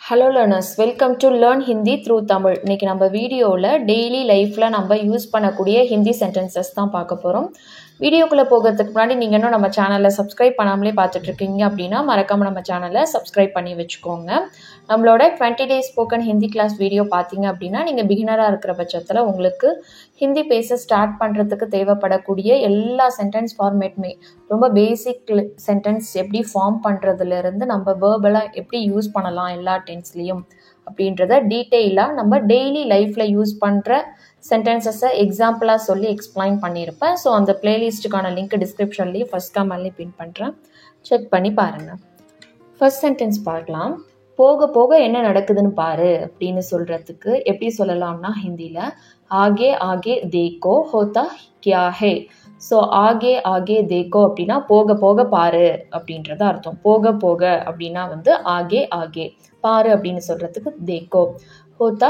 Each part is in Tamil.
Hello learners, welcome to Learn Hindi through Tamil. இன்னைக்கு நம்ம வீடியோவில் டெய்லி லைஃப்பில் நம்ம யூஸ் பண்ணக்கூடிய ஹிந்தி சென்டென்சஸ் தான் பார்க்க போகிறோம். வீடியோக்குள்ளே போகிறதுக்கு முன்னாடி நீங்கள் இன்னும் நம்ம சேனலை சப்ஸ்கிரைப் பண்ணாமலே பார்த்துட்ருக்கீங்க அப்படின்னா மறக்காமல் நம்ம சேனலை சப்ஸ்கிரைப் பண்ணி வச்சுக்கோங்க. நம்மளோட 20 days spoken Hindi class video பார்த்தீங்க அப்படின்னா நீங்கள் பிகினராக இருக்கிற பட்சத்தில் உங்களுக்கு ஹிந்தி பேச ஸ்டார்ட் பண்ணுறதுக்கு தேவைப்படக்கூடிய எல்லா சென்டென்ஸ் ஃபார்மேட்டுமே ரொம்ப பேசிக் சென்டென்ஸ் எப்படி ஃபார்ம் பண்ணுறதுலேருந்து நம்ம வேர்பலாக எப்படி யூஸ் பண்ணலாம் எல்லா டென்ஸ்லேயும் அப்படின்றத டீட்டெயிலாக நம்ம டெய்லி லைஃப்பில் யூஸ் பண்ணுற சென்டென்சஸை எக்ஸாம்பிளாக சொல்லி எக்ஸ்பிளைன் பண்ணியிருப்பேன். ஸோ அந்த பிளேலிஸ்ட்டுக்கான லிங்க் டிஸ்கிரிப்ஷன்லேயும் ஃபர்ஸ்ட் கமெண்ட்லேயும் பின் பண்ணுறேன், செக் பண்ணி பாருங்கள். ஃபர்ஸ்ட் சென்டென்ஸ் பார்க்கலாம். போக போக என்ன நடக்குதுன்னு பாரு அப்படின்னு சொல்கிறதுக்கு எப்படி சொல்லலாம்னா ஹிந்தியில் ஆகே ஆகே தேக்கோ ஹோத்தா கியா ஹே. ஸோ ஆகே ஆகே தேக்கோ அப்படின்னா போக போக பாரு அப்படின்றத அர்த்தம். போக போக அப்படின்னா ஆகே ஆகே, பாரு அப்படின்னு சொல்கிறதுக்கு தேக்கோ, ஹோத்தா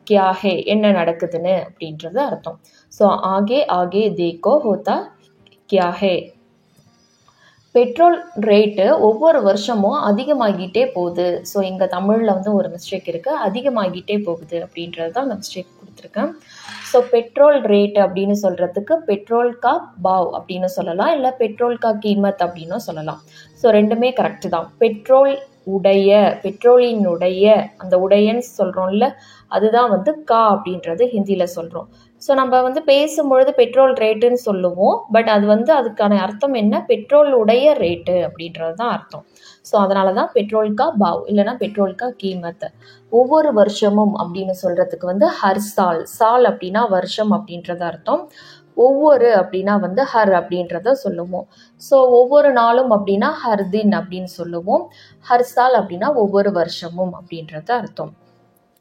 கியா ஹே என்ன நடக்குதுன்னு அப்படின்றது அர்த்தம். ஸோ ஆகே ஆகே தேக்கோ ஹோத்தா கியா ஹே. பெட்ரோல் ரேட்டு ஒவ்வொரு வருஷமும் அதிகமாகிட்டே போகுது. ஸோ இங்கே தமிழில் ஒரு மிஸ்டேக் இருக்குது, அதிகமாகிட்டே போகுது அப்படின்றது தான் அந்த மிஸ்டேக் கொடுத்துருக்கேன். ஸோ பெட்ரோல் ரேட்டு அப்படின்னு சொல்கிறதுக்கு பெட்ரோல் கா பாவ் அப்படின்னு சொல்லலாம், இல்லை பெட்ரோல் கா கீமத் அப்படின்னு சொல்லலாம். ஸோ ரெண்டுமே கரெக்டு தான். பெட்ரோலினுடைய அந்த உடையன்னு சொல்கிறோம்ல, அதுதான் கா அப்படின்றது ஹிந்தியில் சொல்கிறோம். ஸோ நம்ம பேசும்பொழுது பெட்ரோல் ரேட்டுன்னு சொல்லுவோம், பட் அது அதுக்கான அர்த்தம் என்ன, பெட்ரோல் உடைய ரேட்டு அப்படின்றது தான் அர்த்தம். ஸோ அதனால தான் பெட்ரோல் கா பாவ் இல்லைனா பெட்ரோல் கா கீமத். ஒவ்வொரு வருஷமும் அப்படின்னு சொல்கிறதுக்கு ஹர் சால், சால் அப்படின்னா வருஷம் அப்படின்றது அர்த்தம். ஒவ்வொரு அப்படின்னா ஹர் அப்படின்றத சொல்லுவோம். ஸோ ஒவ்வொரு நாளும் அப்படின்னா ஹர் தின் அப்படின்னு சொல்லுவோம். ஹர் சால் அப்படின்னா ஒவ்வொரு வருஷமும் அப்படின்றது அர்த்தம்.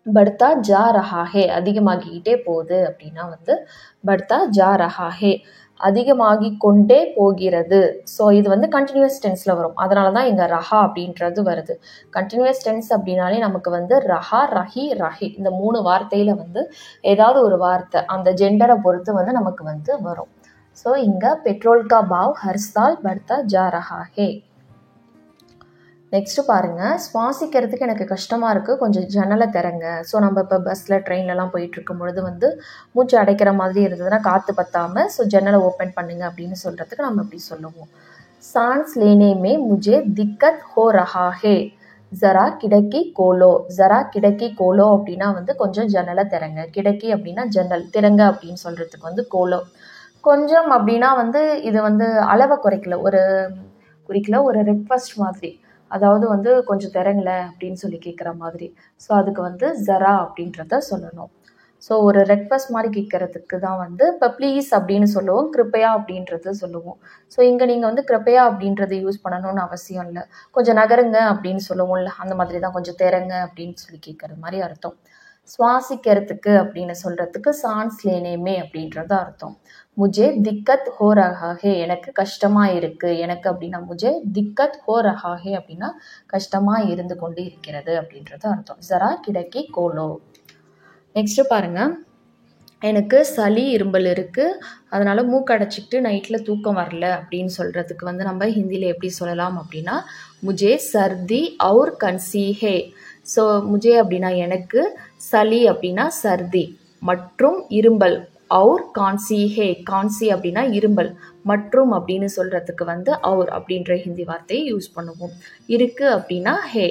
படுத்தா ஜா ரஹா ஹே, அதிகமாகிக்கிட்டே போகுது அப்படின்னா படுத்தா ஜா ரஹா ஹே, அதிகமாகி கொண்டே போகிறது. ஸோ இது கண்டினியூஸ் டென்ஸில் வரும், அதனால தான் இங்கே ரஹா அப்படின்றது வருது. கண்டினியூஸ் டென்ஸ் அப்படின்னாலே நமக்கு ரஹா ரஹி ரஹி இந்த 3 வார்த்தையில் ஏதாவது ஒரு வார்த்தை அந்த ஜெண்டரை பொறுத்து நமக்கு வரும். ஸோ இங்கே பெட்ரோல் கா பாவ் ஹர் சால் படுத்தா ஜா ரஹா ஹே. நெக்ஸ்ட்டு பாருங்கள், சுவாசிக்கிறதுக்கு எனக்கு கஷ்டமாக இருக்குது, கொஞ்சம் ஜன்னலை திறங்க. ஸோ நம்ம இப்போ பஸ்ஸில் ட்ரெயின்லலாம் போயிட்டுருக்கும் பொழுது மூச்சு அடைக்கிற மாதிரி இருந்ததுன்னா காற்று பற்றாமல் ஸோ ஜன்னலை ஓப்பன் பண்ணுங்க அப்படின்னு சொல்கிறதுக்கு நம்ம இப்படி சொல்லுவோம். சான்ஸ் லேனே மே முஜே திக்கத் ஹோ ரஹா ஹே, ஜரா கிடக்கி கோலோ. ஜரா கிடக்கி கோலோ அப்படின்னா கொஞ்சம் ஜன்னலை திறங்க. கிடக்கி அப்படின்னா ஜன்னல், திறங்க அப்படின்னு சொல்கிறதுக்கு கோலோ. கொஞ்சம் அப்படின்னா இது அளவை குறிக்கல, ஒரு ரெக்வஸ்ட் மாதிரி, அதாவது கொஞ்சம் திறங்கல அப்படின்னு சொல்லி கேட்குற மாதிரி. ஸோ அதுக்கு ஜரா அப்படின்றத சொல்லணும். ஸோ ஒரு ரெக்வஸ்ட் மாதிரி கேட்கறதுக்கு தான் இப்போ ப்ளீஸ் அப்படின்னு சொல்லுவோம், கிருப்பையா அப்படின்றது சொல்லுவோம். ஸோ இங்கே நீங்கள் கிருப்பையா அப்படின்றது யூஸ் பண்ணணும்னு அவசியம் இல்லை, கொஞ்சம் நகருங்க அப்படின்னு சொல்லுவோம்ல, அந்த மாதிரி தான் கொஞ்சம் திறங்க அப்படின்னு சொல்லி கேட்குறது மாதிரி அர்த்தம். சுவாசிக்கிறதுக்கு அப்படின்னு சொல்கிறதுக்கு சான்ஸ் லேனேமே அப்படின்றது அர்த்தம். முஜே திக்கத் ஹோ ரஹா ஹே, எனக்கு கஷ்டமாக இருக்குது. எனக்கு அப்படின்னா முஜே திக்கத் ஹோ ரஹா ஹே அப்படின்னா கஷ்டமாக இருந்து கொண்டு இருக்கிறது அப்படின்றது அர்த்தம். ஜரா கிடக்கி கோலோ. நெக்ஸ்ட்டு பாருங்கள், எனக்கு சளி இரும்பல் இருக்குது, அதனால் மூக்கடைச்சிக்கிட்டு நைட்டில் தூக்கம் வரல அப்படின்னு சொல்கிறதுக்கு நம்ம ஹிந்தியில் எப்படி சொல்லலாம் அப்படின்னா முஜே சர்தி அவுர் கன்சி ஹே. ஸோ முஜே அப்படின்னா எனக்கு, சளி அப்படின்னா சர்தி, மற்றும் இரும்பல், அவுர் கான்சி ஹே, கான்சி அப்படின்னா இரும்பல், மற்றும் அப்படின்னு சொல்கிறதுக்கு அவுர் அப்படின்ற ஹிந்தி வார்த்தையை யூஸ் பண்ணுவோம். இருக்குது அப்படின்னா ஹே.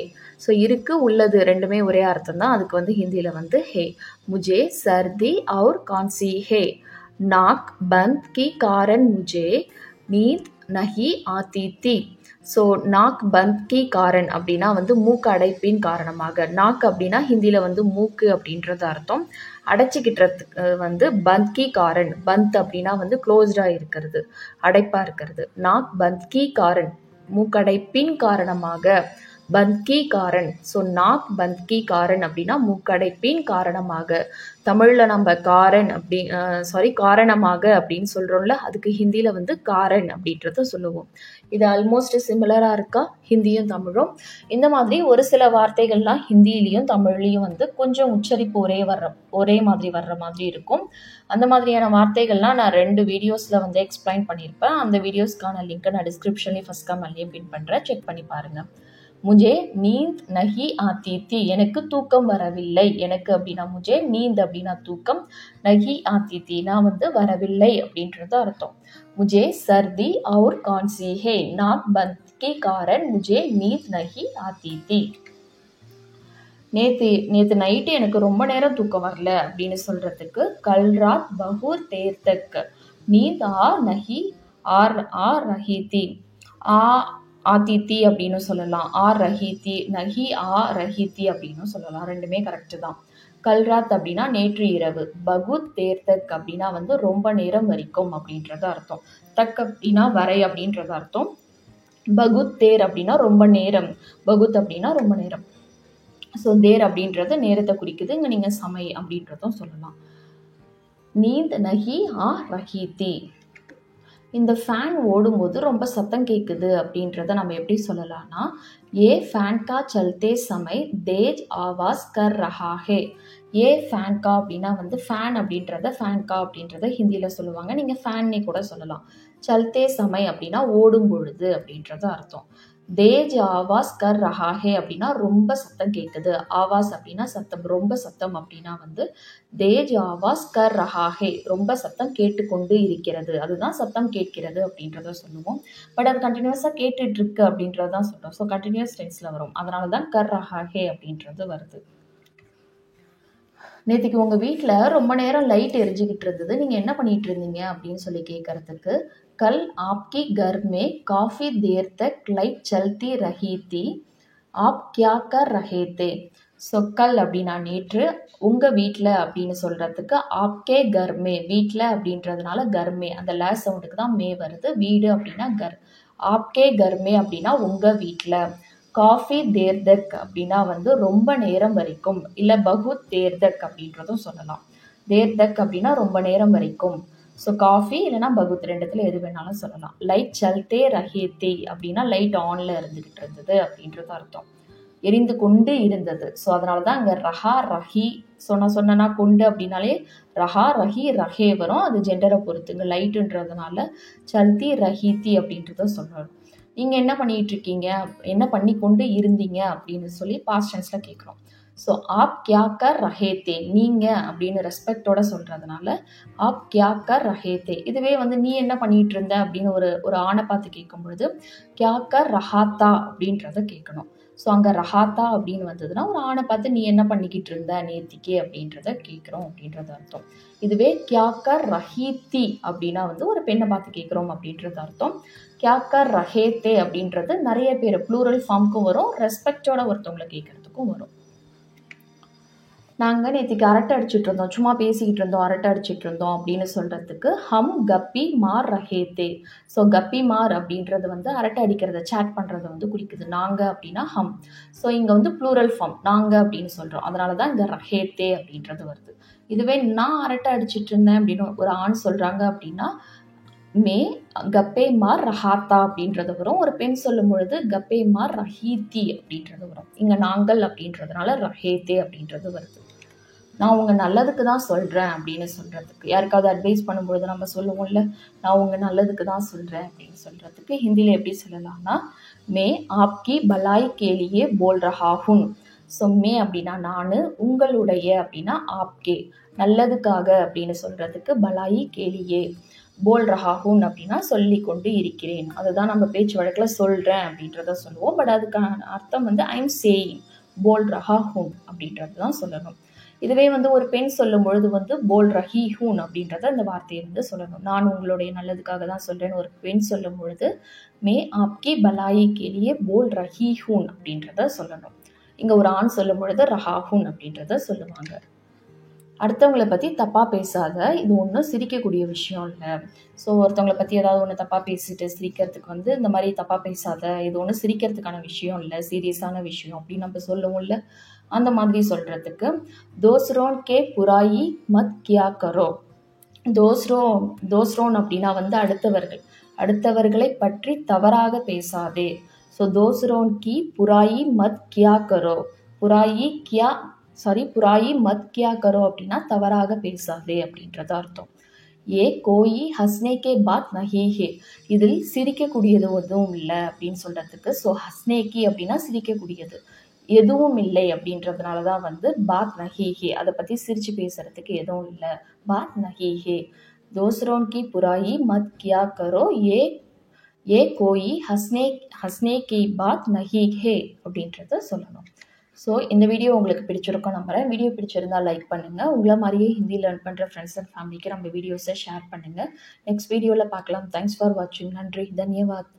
ஸோ இருக்கு உள்ளது ரெண்டுமே ஒரே அர்த்தம் தான், அதுக்கு ஹிந்தியில் ஹே. முஜே சர்தி அவுர் கான்சி ஹே. நாக் பந்த் கி காரன் முஜே நீந்த் நஹி ஆத்தி தி. ஸோ நாக் பந்த் கி காரன் அப்படின்னா மூக்கு அடைப்பின் காரணமாக. நாக் அப்படின்னா ஹிந்தியில் மூக்கு அப்படின்றது அர்த்தம். அடைச்சிக்கிட்டுறதுக்கு பந்த் கி காரன், பந்த் அப்படின்னா க்ளோஸ்டாக இருக்கிறது, அடைப்பாக இருக்கிறது. நாக் பந்த் கி காரன், மூக்கடைப்பின் காரணமாக. பந்த் கி காரன், ஸோ நாக் பந்த் கி காரன் அப்படின்னா மூக்கடைப்பின் காரணமாக. தமிழில் நம்ம காரன் காரணமாக அப்படின்னு சொல்கிறோம்ல, அதுக்கு ஹிந்தியில் காரன் அப்படின்றத சொல்லுவோம். இது ஆல்மோஸ்ட் சிமிலராக இருக்கா ஹிந்தியும் தமிழும். இந்த மாதிரி ஒரு சில வார்த்தைகள்லாம் ஹிந்திலையும் தமிழ்லையும் கொஞ்சம் உச்சரிப்பு ஒரே மாதிரி வர்ற மாதிரி இருக்கும். அந்த மாதிரியான வார்த்தைகள்லாம் நான் 2 வீடியோஸில் எக்ஸ்பிளைன் பண்ணியிருப்பேன். அந்த வீடியோஸ்க்கான லிங்க்கை நான் டிஸ்கிரிப்ஷன்லேயும் ஃபர்ஸ்ட் கமெண்ட்லேயும் பின் பண்ணுறேன், செக் பண்ணி பாருங்கள். முஜே நீந்த் நஹி ஆத்தி தி, எனக்கு தூக்கம் வரவில்லை. எனக்கு அப்படின்னா முஜே, நீந்த் அப்படின்னா தூக்கம், நஹி ஆத்தி தி நான் வந்து வரவில்லை அப்படின்றது அர்த்தம். முஜே சர்தி और खांसी है, नाक बंद के कारण मुझे नींद नहीं आती थी. நேற்று நைட்டு எனக்கு ரொம்ப நேரம் தூக்கம் வரல அப்படின்னு சொல்றதுக்கு கல் ராத் பஹூர் தேர் தக் நீந்த் ஆ ரஹி தி, ஆதித்தி அப்படின்னு சொல்லலாம், ரஹித்தி, நஹி ரஹித்தி அப்படின்னு சொல்லலாம். ரெண்டுமே கரெக்டு தான். கல்ராத் அப்படின்னா நேற்று இரவு, பகுத் தேர் தக் அப்படின்னா வந்து ரொம்ப நேரம் வரைக்கும் அப்படின்றது அர்த்தம். தக் அப்படின்னா வரை அப்படின்றது அர்த்தம். பகுத் தேர் அப்படின்னா ரொம்ப நேரம், பகுத் அப்படின்னா ரொம்ப நேரம். ஸோ தேர் அப்படின்றது நேரத்தை குறிக்குது. இங்கே நீங்கள் சமை அப்படின்றதும் சொல்லலாம். நீந்த் நஹி ரஹித்தி, இந்த ஃபேன் ஓடும்போது ரொம்ப சத்தம் கேட்குது அப்படின்றத நம்ம எப்படி சொல்லலாம்னா, ஏ ஃபேன் கா சல்தே சமை தேஜ் ஆவாஸ் கர் ரஹா ஹே. ஏ ஃபேன் கா அப்படின்னா வந்து ஃபேன் அப்படின்றத ஹிந்தியில் சொல்லுவாங்க. நீங்கள் ஃபேன்னே கூட சொல்லலாம். சல்தே சமை அப்படின்னா ஓடும் பொழுது அப்படின்றது அர்த்தம். தேஜ் ஆவாஸ் கர் ரஹா ஹே அப்படின்னா ரொம்ப சத்தம் கேட்குது. ஆவாஸ் அப்படின்னா சத்தம், ரொம்ப சத்தம் அப்படின்னா வந்து தேஜ் ஆவாஸ் கர் ரஹா ஹே, ரொம்ப சத்தம் கேட்டுக்கொண்டு இருக்கிறது, அதுதான் சத்தம் கேட்கிறது அப்படின்றத சொல்லுவோம். பட் அது கண்டினியூஸாக கேட்டுட்டு இருக்கு அப்படின்றதான் சொல்கிறோம். ஸோ கண்டினியூஸ் டென்ஸில் வரும். அதனால தான் கர் ரஹா ஹே அப்படின்றது வருது. நேற்றுக்கு உங்கள் வீட்டில் ரொம்ப நேரம் லைட் எரிஞ்சுக்கிட்டு இருந்தது, நீங்கள் என்ன பண்ணிகிட்டு இருந்தீங்க அப்படின்னு சொல்லி கேட்குறதுக்கு கல் ஆப்கி घर में काफ़ी देर तक लाइट चलती रही थी, आप क्या कर रहे थे. ஸோ கல் அப்படின்னா நேற்று, உங்கள் வீட்டில் அப்படின்னு சொல்கிறதுக்கு ஆப்கே கர்மே, வீட்டில் அப்படின்றதுனால கர்மே, அந்த ல சவுண்டுக்கு தான் மே வருது. வீடு அப்படின்னா கர், ஆப்கே கர்மே அப்படின்னா உங்கள் வீட்டில், காஃபி தேர்தக் அப்படின்னா வந்து ரொம்ப நேரம் வரைக்கும், இல்லை பகுத் தேர்தக் அப்படின்றதும் சொல்லலாம். தேர்தக் அப்படின்னா ரொம்ப நேரம் வரைக்கும். ஸோ காஃபி இல்லைனா பகுத் ரெண்டுத்தில் எது வேணாலும் சொல்லலாம். லைட் சல்தே ரஹேத்தே அப்படின்னா லைட் ஆனில் இருந்துக்கிட்டு இருந்தது அப்படின்றது அர்த்தம். எரிந்து கொண்டு இருந்தது. ஸோ அதனால தான் அங்கே ரஹா ரஹி சொன்னா கொண்டு அப்படின்னாலே ரஹா ரஹி ரஹே வரும். அது ஜெண்டரை பொறுத்துங்க. லைட்டுன்றதுனால சல்தி ரஹீத்தி அப்படின்றத சொல்லணும். நீங்கள் என்ன பண்ணிகிட்டு இருக்கீங்க, என்ன பண்ணி கொண்டு இருந்தீங்க அப்படின்னு சொல்லி பாஸ்ட் டென்ஸில் கேட்குறோம். ஸோ ஆப் கியா கர் ரஹேத்தே, நீங்கள் அப்படின்னு ரெஸ்பெக்டோட சொல்கிறதுனால ஆப் கியா கர் ரஹேத்தே. இதுவே வந்து நீ என்ன பண்ணிகிட்டு இருந்த அப்படின்னு ஒரு ஆணை பார்த்து கேட்கும் பொழுது கியா கர் ரஹாத்தா அப்படின்றத கேட்கணும். ஸோ அங்கே ரஹாத்தா அப்படின்னு வந்ததுன்னா ஒரு ஆணை பார்த்து நீ என்ன பண்ணிக்கிட்டு இருந்த நேத்திக்கு அப்படின்றத கேட்குறோம் அப்படின்றது அர்த்தம். இதுவே கியா கர் ரஹீத்தி அப்படின்னா வந்து ஒரு பெண்ணை பார்த்து கேட்குறோம் அப்படின்றது அர்த்தம். கியா கர் ரஹேத்தே அப்படின்றது நிறைய பேர் ப்ளூரல் ஃபார்முக்கும் வரும், ரெஸ்பெக்டோட ஒருத்தவங்களை கேட்குறதுக்கும் வரும். நாங்கள் நேற்றுக்கு அரட்டை அடிச்சுட்டு இருந்தோம், சும்மா பேசிக்கிட்டு இருந்தோம், அரட்டை அடிச்சுட்டு இருந்தோம் அப்படின்னு சொல்கிறதுக்கு ஹம் கப்பி மார் ரஹேத்தே. ஸோ கப்பி மார் அப்படின்றது வந்து அரட்டை அடிக்கிறத, சேட் பண்ணுறதை வந்து குறிக்குது. நாங்கள் அப்படின்னா ஹம். ஸோ இங்கே வந்து ப்ளூரல் ஃபார்ம் நாங்கள் அப்படின்னு சொல்கிறோம். அதனால தான் இங்கே ரஹேத்தே அப்படின்றது வருது. இதுவே நான் அரட்டை அடிச்சுட்டு இருந்தேன் அப்படின்னு ஒரு ஆண் சொல்கிறாங்க அப்படின்னா மே கப்பே மார் ரஹாத்தா அப்படின்றது வரும். ஒரு பெண் சொல்லும் பொழுது கப்பே மார் ரஹீத்தி அப்படின்றது வரும். இங்கே நாங்கள் அப்படின்றதுனால ரஹேத்தே அப்படின்றது வருது. நான் உங்கள் நல்லதுக்கு தான் சொல்கிறேன் அப்படின்னு சொல்கிறதுக்கு, யாருக்காவது அட்வைஸ் பண்ணும்பொழுது நம்ம சொல்லுவோம்ல, நான் உங்கள் நல்லதுக்கு தான் சொல்கிறேன் அப்படின்னு சொல்கிறதுக்கு ஹிந்தியில் எப்படி சொல்லலாம்னா மே ஆப்கி பலாய் கேலியே போல் ரஹாஹுன். ஸோ மே அப்படின்னா நான், உங்களுடைய அப்படின்னா ஆப்கே, நல்லதுக்காக அப்படின்னு சொல்கிறதுக்கு பலாயி கேலியே, போல் ரஹாஹூன் அப்படின்னா சொல்லி கொண்டு இருக்கிறேன். அதுதான் நம்ம பேச்சு வழக்கில் சொல்கிறேன் அப்படின்றத சொல்லுவோம். பட் அதுக்கான அர்த்தம் வந்து ஐம் சேயிங், போல் ரஹாஹூன் அப்படின்றது தான் சொல்லணும். இதுவே வந்து ஒரு பெண் சொல்லும் பொழுது வந்து போல் ரஹீஹூன் அப்படின்றத இந்த வார்த்தையை வந்து சொல்லணும். நான் உங்களுடைய நல்லதுக்காக தான் சொல்கிறேன்னு ஒரு பெண் சொல்லும் பொழுது மே ஆப்கி பலாயி கேலியே போல் ரஹீஹூன் அப்படின்றத சொல்லணும். இங்கே ஒரு ஆண் சொல்லும் பொழுது ரஹாஹூன் அப்படின்றத சொல்லுவாங்க. அடுத்தவங்களை பற்றி தப்பாக பேசாத, இது ஒன்றும் சிரிக்கக்கூடிய விஷயம் இல்லை. ஸோ ஒருத்தவங்களை பற்றி ஏதாவது ஒன்று தப்பாக பேசிட்டு சிரிக்கிறதுக்கு வந்து இந்த மாதிரி தப்பாக பேசாத, இது ஒன்றும் சிரிக்கிறதுக்கான விஷயம் இல்லை, சீரியஸான விஷயம் அப்படின்னு நம்ம சொல்லுவோம்ல, அந்த மாதிரி சொல்கிறதுக்கு தோஸ்ரோன் கே புராயி மத் கியா கரோ. தோஸ்ரோன் அப்படின்னா வந்து அடுத்தவர்களை பற்றி தவறாக பேசாதே. ஸோ தோஸ்ரோன் கி புராயி மத் கியா கரோ, புராயி மத் கியா கரோ அப்படின்னா தவறாக பேசாதே அப்படின்றது அர்த்தம். ஏ கோயி ஹஸ்னே கே பாத் நஹி ஹே, இதில் சிரிக்கக்கூடியது எதுவும் இல்லை அப்படின்னு சொல்கிறதுக்கு. ஸோ ஹஸ்னேக்கி அப்படின்னா சிரிக்கக்கூடியது, எதுவும் இல்லை அப்படின்றதுனால தான் வந்து பாத் நஹி ஹே, அதை பற்றி சிரித்து பேசுகிறதுக்கு எதுவும் இல்லை. பாத் நஹி ஹே. தோஸ்ரோன் கி புராயி மத் கியா கரோ, ஏ கோயி ஹஸ்னே கி பாத் நஹி ஹே அப்படின்றத சொல்லணும். ஸோ இந்த வீடியோ உங்களுக்கு பிடிச்சிருக்கும் நம்புகிறேன். வீடியோ பிடிச்சிருந்தால் லைக் பண்ணுங்கள். உங்களை மாதிரியே ஹிந்தி லேர்ன் பண்ணுற ஃப்ரெண்ட்ஸ் அண்ட் ஃபேமிலிக்கு நம்ம வீடியோஸை ஷேர் பண்ணுங்கள். நெக்ஸ்ட் வீடியோவில் பார்க்கலாம். தேங்க்ஸ் ஃபார் வாட்சிங். நன்றி, தன்யவாத்.